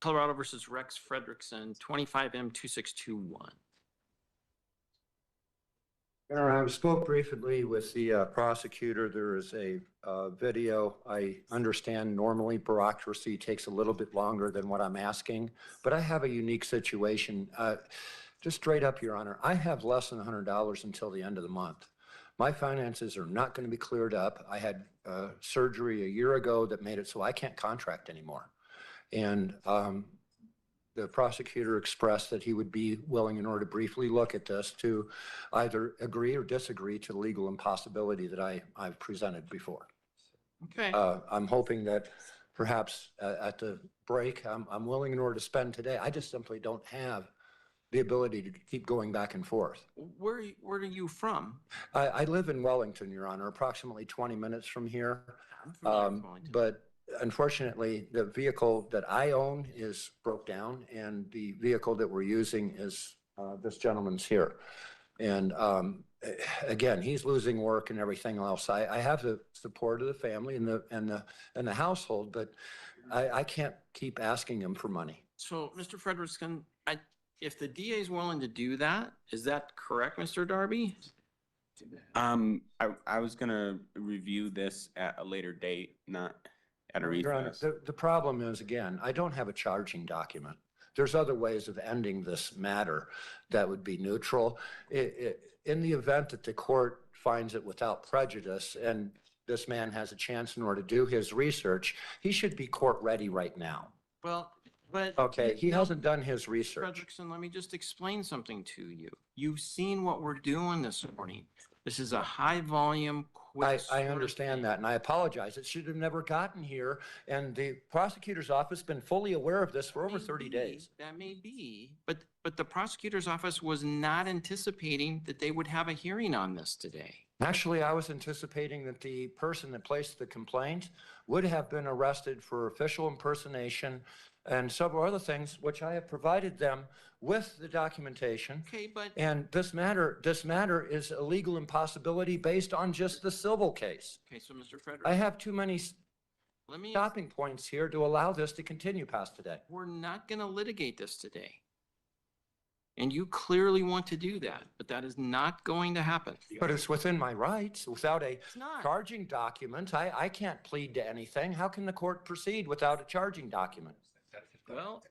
Colorado versus Rex Fredrickson, 25M2621. I spoke briefly with the prosecutor. There is a video. I understand normally bureaucracy takes a little bit longer than what I'm asking, but I have a unique situation. Just straight up, Your Honor, I have less than $100 until the end of the month. My finances are not going to be cleared up. I had surgery a year ago that made it so I can't contract anymore. And the prosecutor expressed that he would be willing, in order to briefly look at this, to either agree or disagree to the legal impossibility that I've presented before. Okay. I'm hoping that perhaps at the break, I'm willing in order to spend today. I just simply don't have the ability to keep going back and forth. Where are you from? I live in Wellington, Your Honor, approximately 20 minutes from here. I'm from Wellington. But unfortunately, the vehicle that I own is broke down, and the vehicle that we're using is this gentleman's here. And again, he's losing work and everything else. I have the support of the family and the household, but I can't keep asking him for money. So, Mr. Fredrickson, if the DA is willing to do that, is that correct, Mr. Darby? I was gonna review this at a later date, not at a recess. The problem is, again, I don't have a charging document. There's other ways of ending this matter that would be neutral. In the event that the court finds it without prejudice and this man has a chance in order to do his research, he should be court ready right now. Well, but. Okay, he hasn't done his research. Fredrickson, let me just explain something to you. You've seen what we're doing this morning. This is a high volume, quick. I understand that, and I apologize. It should have never gotten here, and the prosecutor's office has been fully aware of this for over 30 days. That may be, but the prosecutor's office was not anticipating that they would have a hearing on this today. Actually, I was anticipating that the person that placed the complaint would have been arrested for official impersonation and several other things, which I have provided them with the documentation. Okay, but. And this matter is a legal impossibility based on just the civil case. Okay, so Mr. Fredrickson. I have too many stopping points here to allow this to continue past today. We're not going to litigate this today. And you clearly want to do that, but that is not going to happen. But it's within my rights. Without a It's not. charging document, I can't plead to anything. How can the court proceed without a charging document? Well,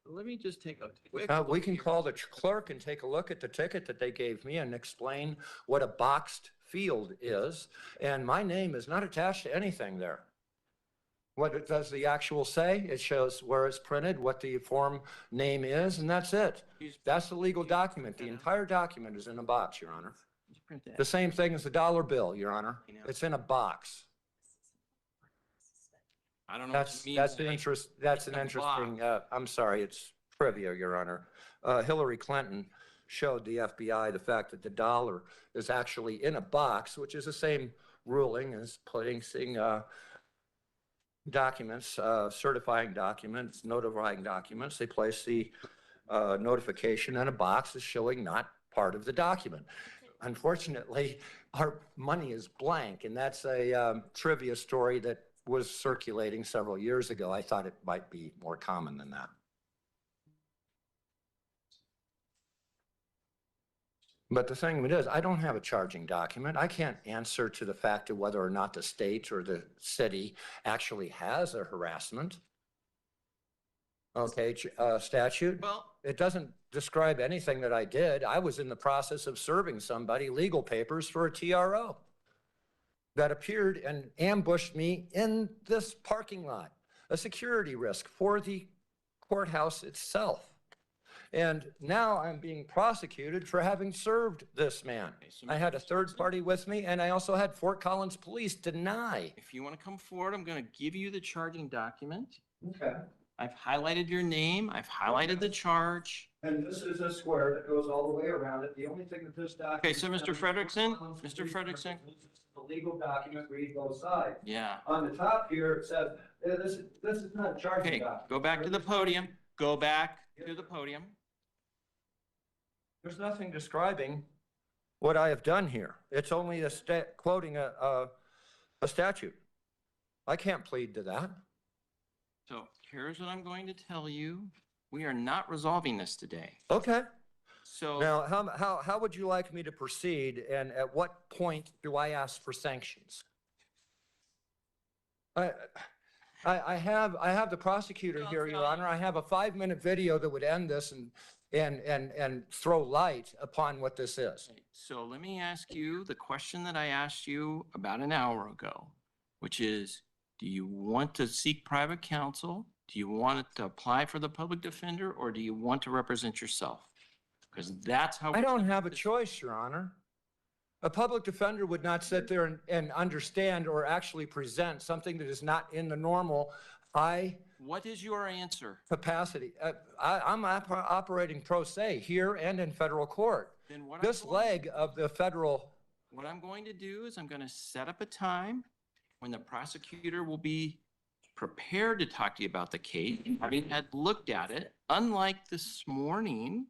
let me just take a quick. We can call the clerk and take a look at the ticket that they gave me and explain what a boxed field is. And my name is not attached to anything there. What does the actual say? It shows where it's printed, what the form name is, and that's it. That's the legal document. The entire document is in a box, Your Honor. The same thing as the dollar bill, Your Honor. It's in a box. I don't know. That's an interesting, I'm sorry, it's trivia, Your Honor. Hillary Clinton showed the FBI the fact that the dollar is actually in a box, which is the same ruling as placing documents, certifying documents, notifying documents. They place the notification in a box as showing not part of the document. Unfortunately, our money is blank, and that's a trivia story that was circulating several years ago. I thought it might be more common than that. But the thing is, I don't have a charging document. I can't answer to the fact of whether or not the state or the city actually has a harassment. Okay, statute. Well, it doesn't describe anything that I did. I was in the process of serving somebody legal papers for a TRO that appeared and ambushed me in this parking lot, a security risk for the courthouse itself. And now I'm being prosecuted for having served this man. Okay, so I had a third party with me, and I also had Fort Collins Police deny. if you want to come forward, I'm going to give you the charging document. Okay. I've highlighted your name. I've highlighted the charge. And this is a square that goes all the way around it. The only thing that this document. Okay, so Mr. Fredrickson, Mr. Fredrickson. The legal document reads both sides. Yeah. On the top here, it says, this is not a charging Okay, document. go back to the podium. Go back to the podium. There's nothing describing what I have done here. It's only quoting a statute. I can't plead to that. So here's what I'm going to tell you. We are not resolving this today. Okay. So Now, how would you like me to proceed, and at what point do I ask for sanctions? I have the prosecutor I'll here, Your tell you. Honor. I have a 5-minute video that would end this and throw light upon what this is. So let me ask you the question that I asked you about an hour ago, which is, do you want to seek private counsel? Do you want to apply for the public defender, or do you want to represent yourself? Because that's how. I don't have a choice, Your Honor. A public defender would not sit there and understand or actually present something that is not in the normal high What is your answer? capacity. I'm operating pro se here and in federal court. Then what This leg of the federal, what I'm going to do is I'm going to set up a time when the prosecutor will be prepared to talk to you about the case, having had looked at it, unlike this morning,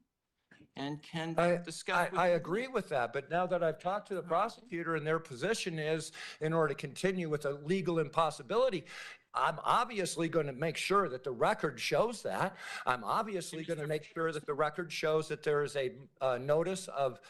and can discuss. I agree with that, but now that I've talked to the prosecutor and their position is, in order to continue with a legal impossibility, I'm obviously going to make sure that the record shows that. I'm obviously going to make sure that the record shows that there is a notice of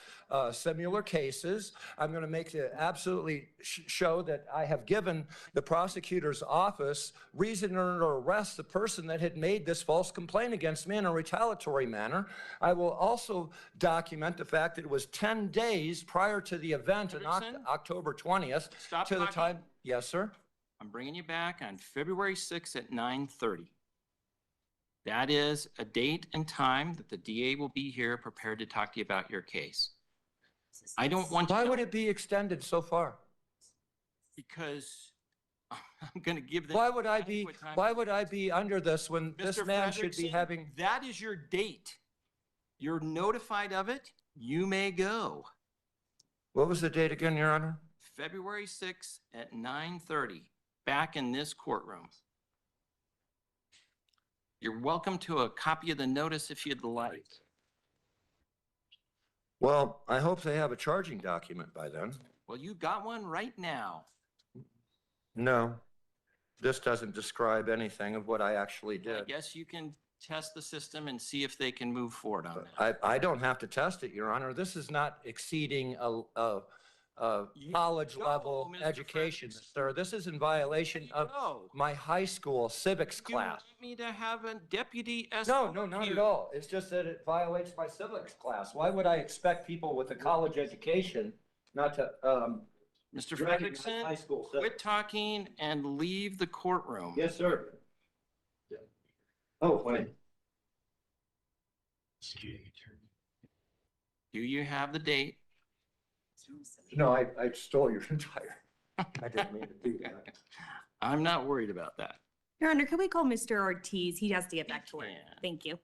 similar cases. I'm going to make it absolutely show that I have given the prosecutor's office reason to arrest the person that had made this false complaint against me in a retaliatory manner. I will also document the fact that it was 10 days prior to the event on Hendrickson? October 20th Stop to the talking. time. Yes, sir. I'm bringing you back on February 6th at 9:30. That is a date and time that the DA will be here prepared to talk to you about your case. I don't want Why you would it be extended so far? because I'm going to give them. Why would I be, adequate time. why would I be under this when this Mr. man should be Frederickson, having? That is your date. You're notified of it. You may go. What was the date again, Your Honor? February 6th at 9:30, back in this courtroom. You're welcome to a copy of the notice if you'd like. Well, I hope they have a charging document by then. Well, you got one right now. No, this doesn't describe anything of what I actually I did. guess you can test the system and see if they can move forward on that. I don't have to test it, Your Honor. This is not exceeding a You college go, level Mr. education, Frederickson. sir. This is in violation of No. my high school civics You want class. me to have a deputy No, escort no, not you? at all. It's just that it violates my civics class. Why would I expect people with a college education not to, Mr. recognize high Frederickson, school quit civics? talking and leave the courtroom. Yes, sir. Oh, wait. Do you have the date? No, I stole your entire, I didn't mean to do that. I'm not worried about that. Your Honor, can we call Mr. Ortiz? He has to get back to work. can. Thank you.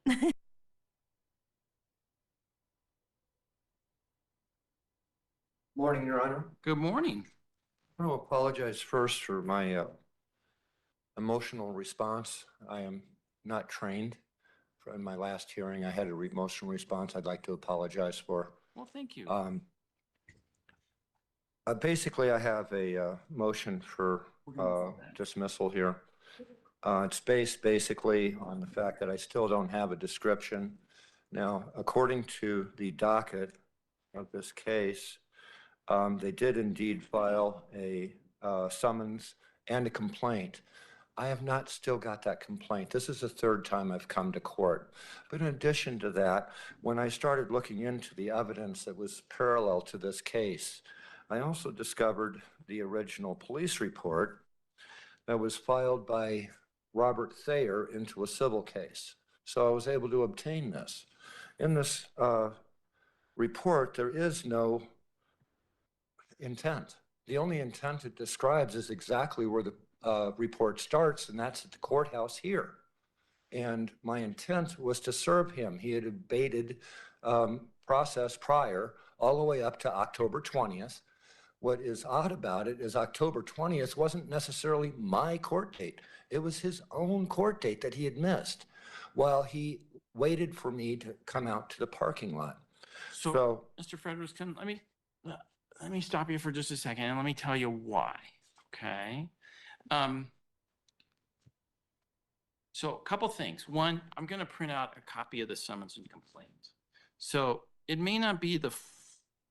Morning, Your Honor. Good morning. I want to apologize first for my emotional response. I am not trained. In my last hearing, I had an emotional response I'd like to apologize for. Well, thank you. Basically, I have a motion for dismissal here. It's based basically on the fact that I still don't have a description. Now, according to the docket of this case, they did indeed file a summons and a complaint. I have not still got that complaint. This is the third time I've come to court. But in addition to that, when I started looking into the evidence that was parallel to this case, I also discovered the original police report that was filed by Robert Thayer into a civil case. So I was able to obtain this. In this report, there is no intent. The only intent it describes is exactly where the report starts, and that's at the courthouse here. And my intent was to serve him. He had evaded process prior, all the way up to October 20th. What is odd about it is October 20th wasn't necessarily my court date. It was his own court date that he had missed while he waited for me to come out to the parking lot. So, Mr. Frederickson, let me stop you for just a second and let me tell you why, okay? So a couple things. One, I'm going to print out a copy of the summons and complaint. So it may not be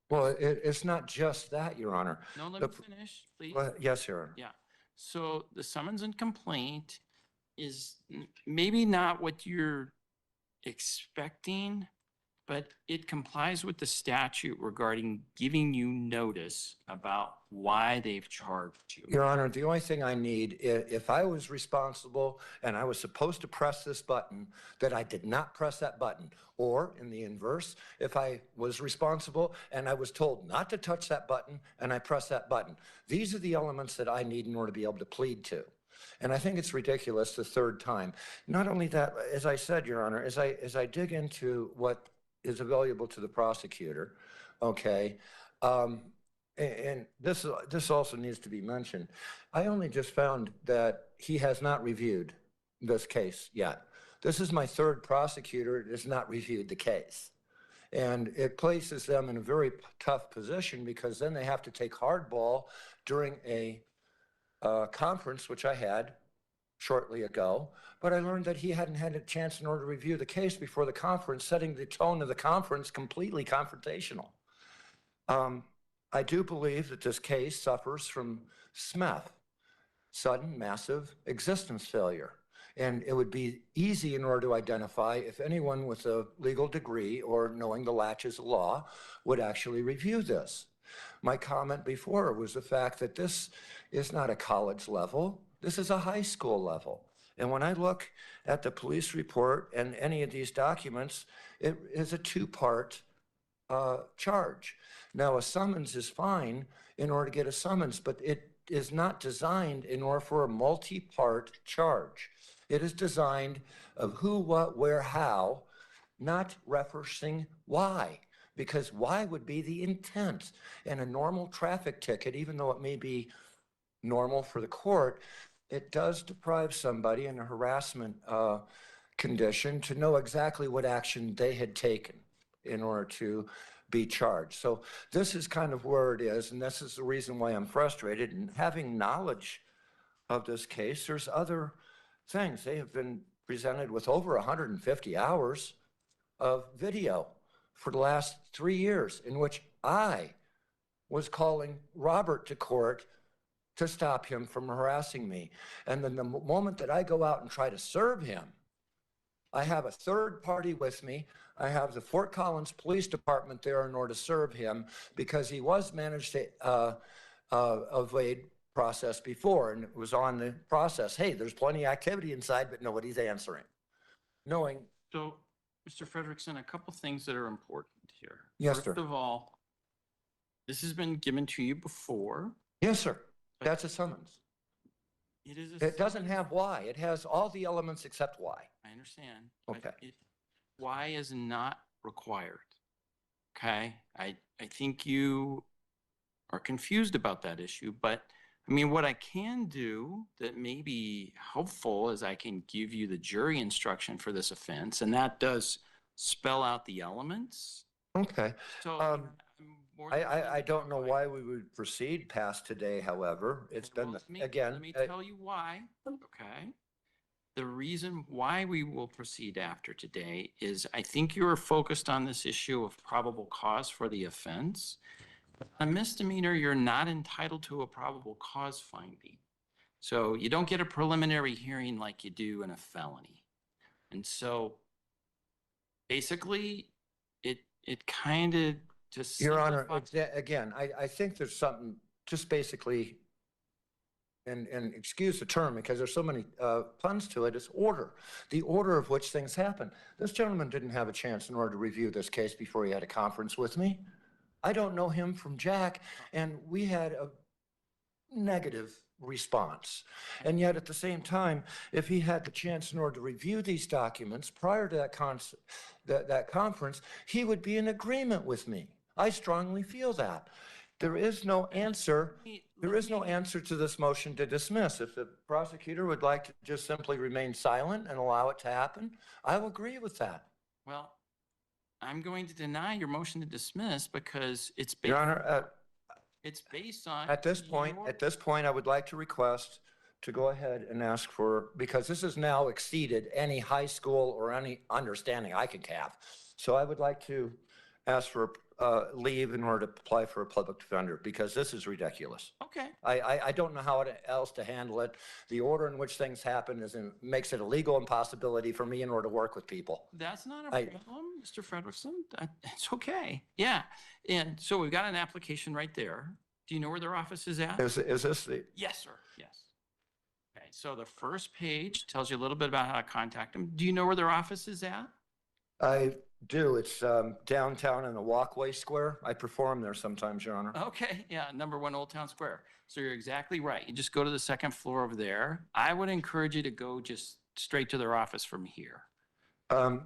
Well, it's not just that, Your Honor. no, let me The- finish, please. Well, yes, Your Honor. Yeah. So the summons and complaint is maybe not what you're expecting, but it complies with the statute regarding giving you notice about why they've charged you. Your Honor, the only thing I need, if I was responsible and I was supposed to press this button, that I did not press that button. Or in the inverse, if I was responsible and I was told not to touch that button and I press that button. These are the elements that I need in order to be able to plead to. And I think it's ridiculous the third time. Not only that, as I said, Your Honor, as I dig into what is available to the prosecutor, okay, and this also needs to be mentioned. I only just found that he has not reviewed this case yet. This is my third prosecutor that has not reviewed the case. And it places them in a very tough position because then they have to take hardball during a conference, which I had shortly ago, but I learned that he hadn't had a chance in order to review the case before the conference, setting the tone of the conference completely confrontational. I do believe that this case suffers from SMEF, sudden massive existence failure. And it would be easy in order to identify if anyone with a legal degree or knowing the latches of law would actually review this. My comment before was the fact that this is not a college level. This is a high school level. And when I look at the police report and any of these documents, it is a two-part charge. Now, a summons is fine in order to get a summons, but it is not designed in order for a multi-part charge. It is designed of who, what, where, how, not referencing why, because why would be the intent. And a normal traffic ticket, even though it may be normal for the court, it does deprive somebody in a harassment condition to know exactly what action they had taken in order to be charged. So this is kind of where it is, and this is the reason why I'm frustrated. And having knowledge of this case, there's other things. They have been presented with over 150 hours of video for the last 3 years in which I was calling Robert to court to stop him from harassing me. And then the moment that I go out and try to serve him, I have a third party with me. I have the Fort Collins Police Department there in order to serve him because he was managed to evade process before, and it was on the process. Hey, there's plenty of activity inside, but nobody's answering. Knowing, So, Mr. Frederickson, a couple things that are important here. Yes, sir. First of all, this has been given to you before. yes, sir, that's a summons. It is a It doesn't summons. have why. It has all the elements except why. I understand. but Okay. Why is not required? Okay, I think you are confused about that issue, but I mean, what I can do that may be helpful is I can give you the jury instruction for this offense, and that does spell out the elements. Okay. So Um, I'm more than willing I to don't know provide- why we would proceed past today, however. It's been, Well, let again, me tell you why, okay? The reason why we will proceed after today is I think you are focused on this issue of probable cause for the offense. A misdemeanor, you're not entitled to a probable cause finding. So you don't get a preliminary hearing like you do in a felony. And so basically, it kind of just Your Honor, simplifies- again, I think there's something just basically, and excuse the term because there's so many puns to it, it's order, the order of which things happen. This gentleman didn't have a chance in order to review this case before he had a conference with me. I don't know him from Jack, and we had a negative response. And yet at the same time, if he had the chance in order to review these documents prior to that conference, he would be in agreement with me. I strongly feel that. There is no answer. There is no answer to this motion to dismiss. If the prosecutor would like to just simply remain silent and allow it to happen, I will agree with that. Well, I'm going to deny your motion to dismiss because it's Your based, Honor, it's based on. at this point, I would like to request to go ahead and ask for, because this has now exceeded any high school or any understanding I could have. So I would like to ask for leave in order to apply for a public defender, because this is ridiculous. Okay, I don't know how else to handle it. The order in which things happen makes it a legal impossibility for me in order to work with people. that's not a I- problem, Mr. Frederickson. It's okay. Yeah. And so we've got an application right there. Do you know where their office is at? Is this the, Yes, sir. Yes. Okay, so the first page tells you a little bit about how to contact them. Do you know where their office is at? I do. It's downtown in the Walkway Square. I perform there sometimes, Your Honor. Okay, yeah, number 1 Old Town Square. So you're exactly right. You just go to the second floor over there. I would encourage you to go just straight to their office from here.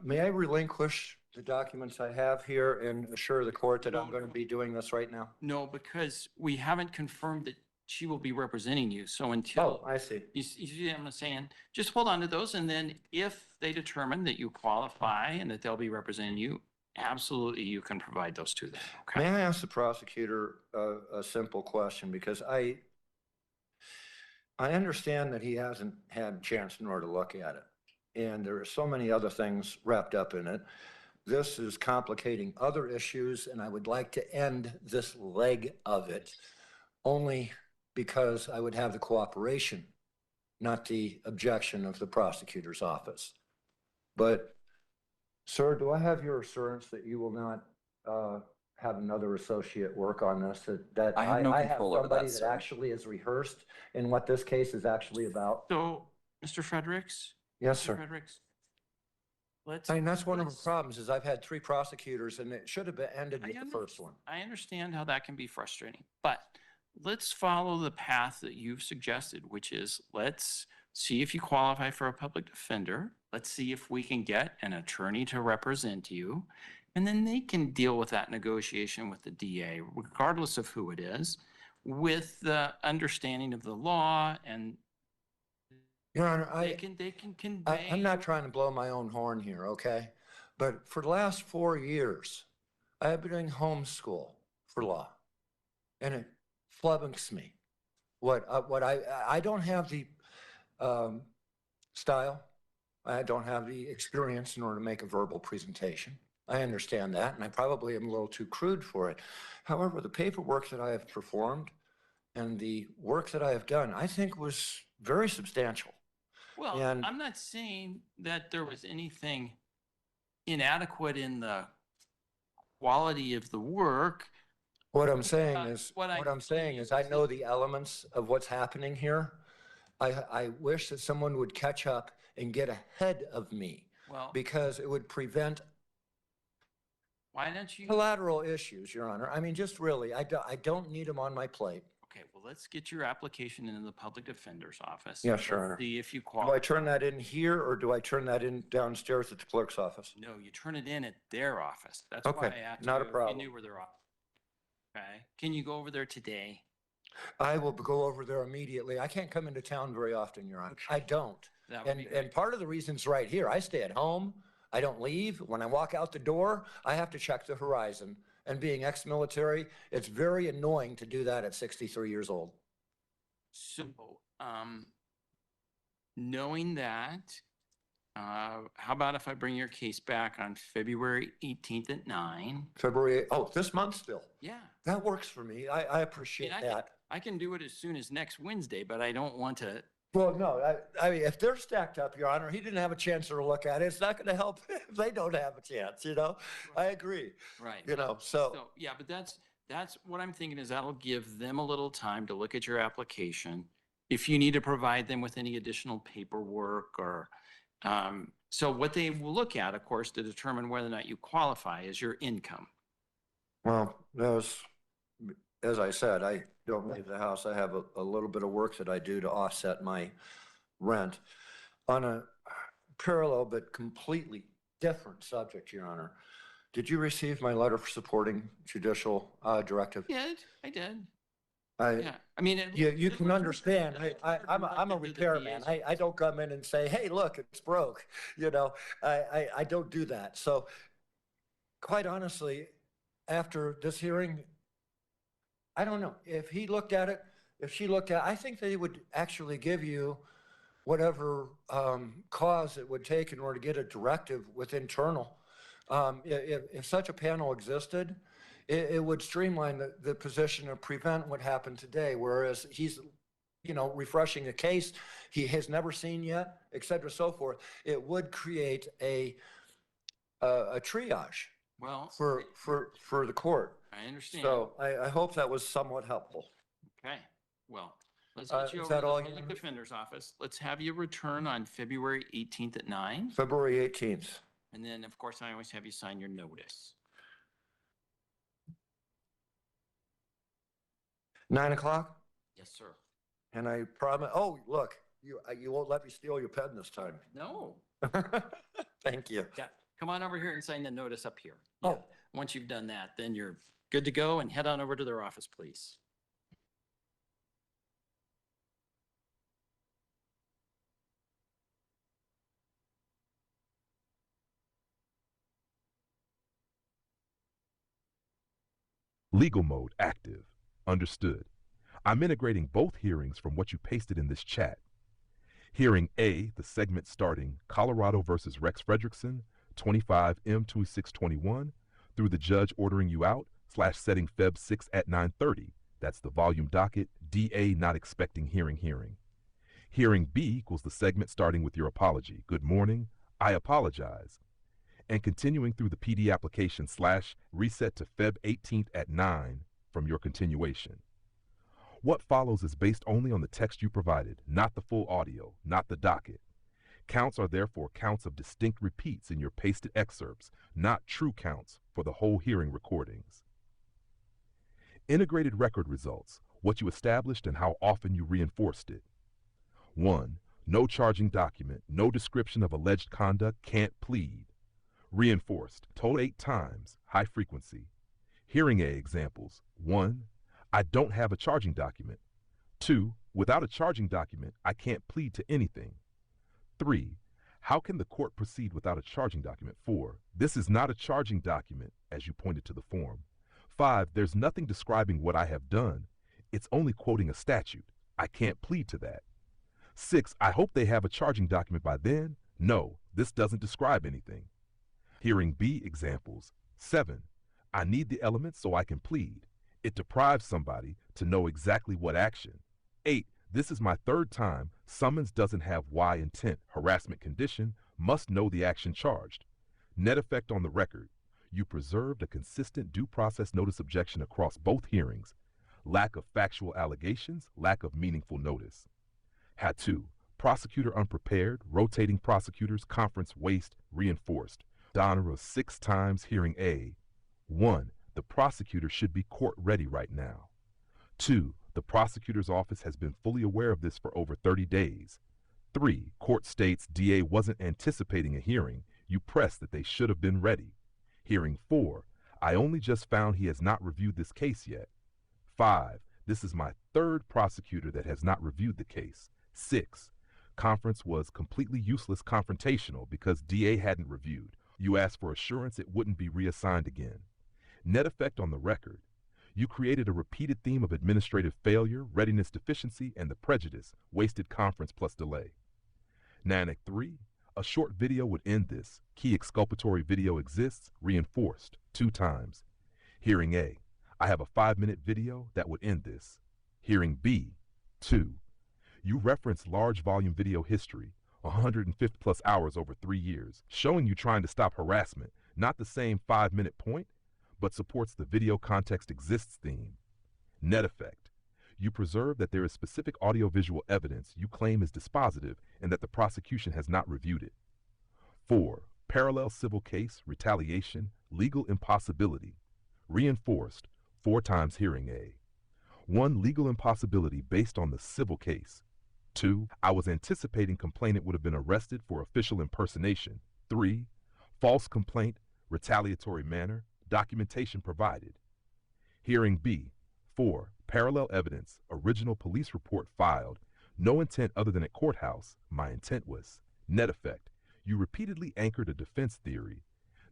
May I relinquish the documents I have here and assure the court that I'm No, going to no. be doing this right now? No, because we haven't confirmed that she will be representing you. So Oh, until, I see. you see what I'm saying? Just hold on to those. And then if they determine that you qualify and that they'll be representing you, absolutely you can provide those to them. May Okay. I ask the prosecutor a simple question? Because I understand that he hasn't had a chance in order to look at it. And there are so many other things wrapped up in it. This is complicating other issues, and I would like to end this leg of it only because I would have the cooperation, not the objection of the prosecutor's office. But, sir, do I have your assurance that you will not have another associate work on this? That I have no control over somebody that, that sir. actually is rehearsed in what this case is actually about? So, Mr. Fredericks? Yes, Mr. sir. Fredericks, let's. I mean, that's one of the let's- problems, is I've had 3 prosecutors, and it should have been ended I with the under- first one. I understand how that can be frustrating, but let's follow the path that you've suggested, which is let's see if you qualify for a public defender. Let's see if we can get an attorney to represent you. And then they can deal with that negotiation with the DA, regardless of who it is, with the understanding of the law, and Your Honor, they can convey. I'm not trying to blow my own horn here, okay? But for the last 4 years, I have been doing homeschool for law. And it flummoxes me. I don't have the style. I don't have the experience in order to make a verbal presentation. I understand that, and I probably am a little too crude for it. However, the paperwork that I have performed and the work that I have done, I think was very substantial. Well, And- I'm not saying that there was anything inadequate in the quality of the work. What I'm saying Uh, is, what I what I'm saying believe is I is know that- the elements of what's happening here. I wish that someone would catch up and get ahead of me, Well, because it would prevent why don't you? collateral issues, Your Honor. I mean, just really, I don't need them on my plate. Okay, well, let's get your application into the public defender's office. Yeah, sure, Your Let's Honor. see if you Do I qualify. turn that in here, or do I turn that in downstairs at the clerk's office? No, you turn it in at their office. That's why I Okay, asked not a you if you problem. knew where their office. Okay, can you go over there today? I will go over there immediately. I can't come into town very often, Your Honor. I don't. That would And, be and great. part of the reason's right here. I stay at home. I don't leave. When I walk out the door, I have to check the horizon. And being ex-military, it's very annoying to do that at 63 years old. So, knowing that, how about if I bring your case back on February 18th at 9? February, oh, this month still. Yeah. That works for me. I appreciate I can- that. I can do it as soon as next Wednesday, but I don't want to. Well, no, I mean, if they're stacked up, Your Honor, he didn't have a chance to look at it. It's not going to help if they don't have a chance, you know? I agree, Right. you know, so. So, yeah, but that's what I'm thinking is that'll give them a little time to look at your application. If you need to provide them with any additional paperwork or, so what they will look at, of course, to determine whether or not you qualify is your income. Well, as I said, I don't leave the house. I have a little bit of work that I do to offset my rent. On a parallel but completely different subject, Your Honor, did you receive my letter for supporting judicial directive? I did. I, Yeah, I mean. you can understand, I'm a repairman. I don't come in and say, hey, look, it's broke, you know? I don't do that. So quite honestly, after this hearing, I don't know. If he looked at it if she looked at, I think they would actually give you whatever cause it would take in order to get a directive with internal. If such a panel existed, it would streamline the position and prevent what happened today, whereas he's, refreshing a case he has never seen yet, et cetera, so forth. It would create a triage Well, for the court. I understand. So I hope that was somewhat helpful. Okay, well, let's get you is over that to the all you public need? defender's office. Let's have you return on February 18th at 9. February 18th. And then, of course, I always have you sign your notice. 9 o'clock? Yes, sir. And I promise, oh, look, you won't let me steal your pen this time. No. Thank you. Yeah, come on over here and sign the notice up here. Oh. Yeah. Once you've done that, then you're good to go, and head on over to their office, please. Legal mode active. Understood. I'm integrating both hearings from what you pasted in this chat. Hearing A, the segment starting Colorado versus Rex Fredrickson, 25 M2621, through the judge ordering you out, /setting Feb 6 at 9:30. That's the volume docket, DA not expecting hearing. Hearing B equals the segment starting with your apology. Good morning, I apologize. And continuing through the PD application /reset to Feb 18th at 9 from your continuation. What follows is based only on the text you provided, not the full audio, not the docket. Counts are therefore counts of distinct repeats in your pasted excerpts, not true counts for the whole hearing recordings. Integrated record results, what you established and how often you reinforced it. 1. No charging document, no description of alleged conduct, can't plead. Reinforced, told 8 times, high frequency. Hearing A examples. 1. I don't have a charging document. 2. Without a charging document, I can't plead to anything. 3. How can the court proceed without a charging document? 4. This is not a charging document, as you pointed to the form. 5. There's nothing describing what I have done. It's only quoting a statute. I can't plead to that. 6. I hope they have a charging document by then. No, this doesn't describe anything. Hearing B examples. 7. I need the elements so I can plead. It deprives somebody to know exactly what action. 8. This is my 3rd time. Summons doesn't have Y intent, harassment condition, must know the action charged. Net effect on the record. You preserved a consistent due process notice objection across both hearings. Lack of factual allegations, lack of meaningful notice. H2. Prosecutor unprepared, rotating prosecutors, conference waste, reinforced. Donora 6 times hearing A. 1. The prosecutor should be court ready right now. 2. The prosecutor's office has been fully aware of this for over 30 days. 3. Court states DA wasn't anticipating a hearing. You pressed that they should have been ready. Hearing 4. I only just found he has not reviewed this case yet. 5. This is my 3rd prosecutor that has not reviewed the case. 6. Conference was completely useless confrontational because DA hadn't reviewed. You asked for assurance it wouldn't be reassigned again. Net effect on the record. You created a repeated theme of administrative failure, readiness deficiency, and the prejudice, wasted conference plus delay. Nanic 3. A short video would end this. Key exculpatory video exists, reinforced, 2 times. Hearing A. I have a 5-minute video that would end this. Hearing B. 2. You reference large volume video history, 150 plus hours over 3 years, showing you trying to stop harassment, not the same 5-minute point, but supports the video context exists theme. Net effect. You preserve that there is specific audiovisual evidence you claim is dispositive and that the prosecution has not reviewed it. 4. Parallel civil case, retaliation, legal impossibility. Reinforced, 4 times hearing A. 1. Legal impossibility based on the civil case. 2. I was anticipating complainant would have been arrested for official impersonation. 3. False complaint, retaliatory manner, documentation provided. Hearing B. 4. Parallel evidence, original police report filed, no intent other than at courthouse, my intent was. Net effect. You repeatedly anchored a defense theory.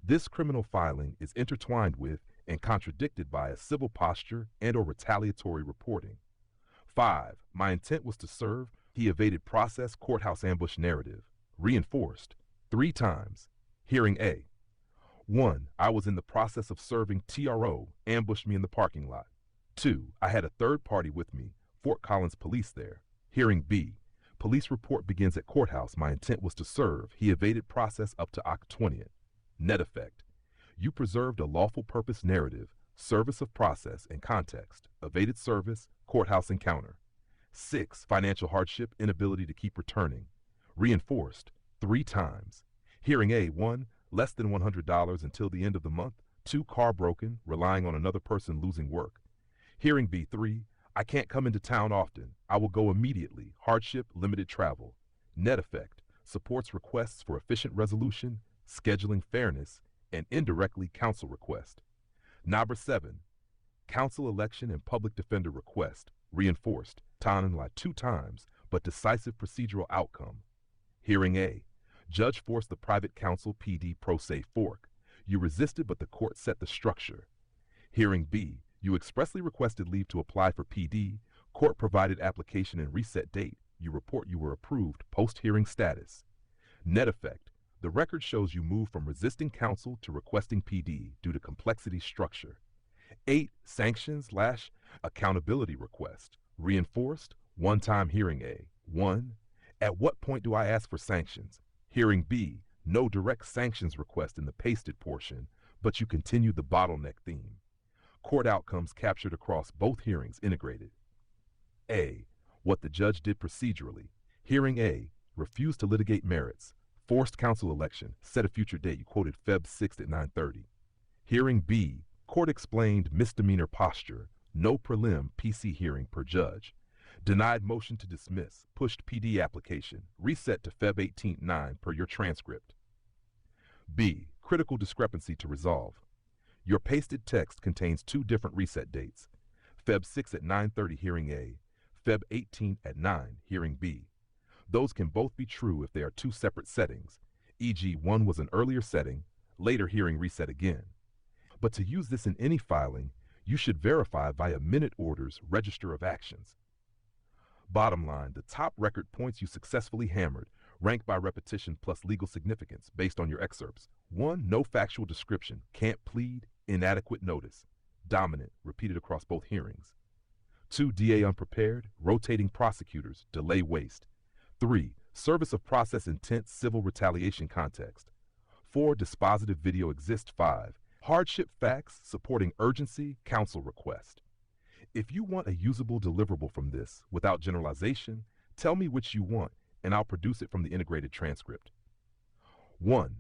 This criminal filing is intertwined with and contradicted by a civil posture and or retaliatory reporting. 5. My intent was to serve. He evaded process. Courthouse ambush narrative. Reinforced 3 times. Hearing A. 1. I was in the process of serving. TRO ambushed me in the parking lot. 2. I had a third party with me. Fort Collins police there. Hearing B. Police report begins at courthouse. My intent was to serve. He evaded process up to Oct. 20th. Net effect. You preserved a lawful purpose narrative, service of process and context, evaded service, courthouse encounter. 6. Financial hardship, inability to keep returning. Reinforced 3 times. Hearing A. 1. Less than $100 until the end of the month. 2. Car broken, relying on another person losing work. Hearing B. 3. I can't come into town often. I will go immediately. Hardship, limited travel. Net effect. Supports requests for efficient resolution, scheduling fairness, and indirectly counsel request. Number 7. Counsel election and public defender request. Reinforced. Tananla 2 times, but decisive procedural outcome. Hearing A. Judge forced the private counsel PD pro se fork. You resisted, but the court set the structure. Hearing B. You expressly requested leave to apply for PD. Court provided application and reset date. You report you were approved. Post-hearing status. Net effect. The record shows you moved from resisting counsel to requesting PD due to complexity structure. 8. Sanctions/accountability request. Reinforced. One-time hearing A. 1. At what point do I ask for sanctions? Hearing B. No direct sanctions request in the pasted portion, but you continue the bottleneck theme. Court outcomes captured across both hearings integrated. A. What the judge did procedurally. Hearing A. Refused to litigate merits. Forced counsel election. Set a future date. You quoted Feb. 6th at 9:30. Hearing B. Court explained misdemeanor posture. No prelim PC hearing per judge. Denied motion to dismiss. Pushed PD application. Reset to Feb. 18th 9 per your transcript. B. Critical discrepancy to resolve. Your pasted text contains 2 different reset dates. Feb. 6 at 9:30 hearing A. Feb. 18 at 9 hearing B. Those can both be true if they are 2 separate settings, e.g. one was an earlier setting, later hearing reset again. But to use this in any filing, you should verify via minute orders register of actions. Bottom line, the top record points you successfully hammered, ranked by repetition plus legal significance based on your excerpts. 1. No factual description, can't plead, inadequate notice. Dominant, repeated across both hearings. 2. DA unprepared, rotating prosecutors, delay waste. 3. Service of process intent, civil retaliation context. 4. Dispositive video exists. 5. Hardship facts supporting urgency, counsel request. If you want a usable deliverable from this without generalization, tell me which you want, and I'll produce it from the integrated transcript. 1.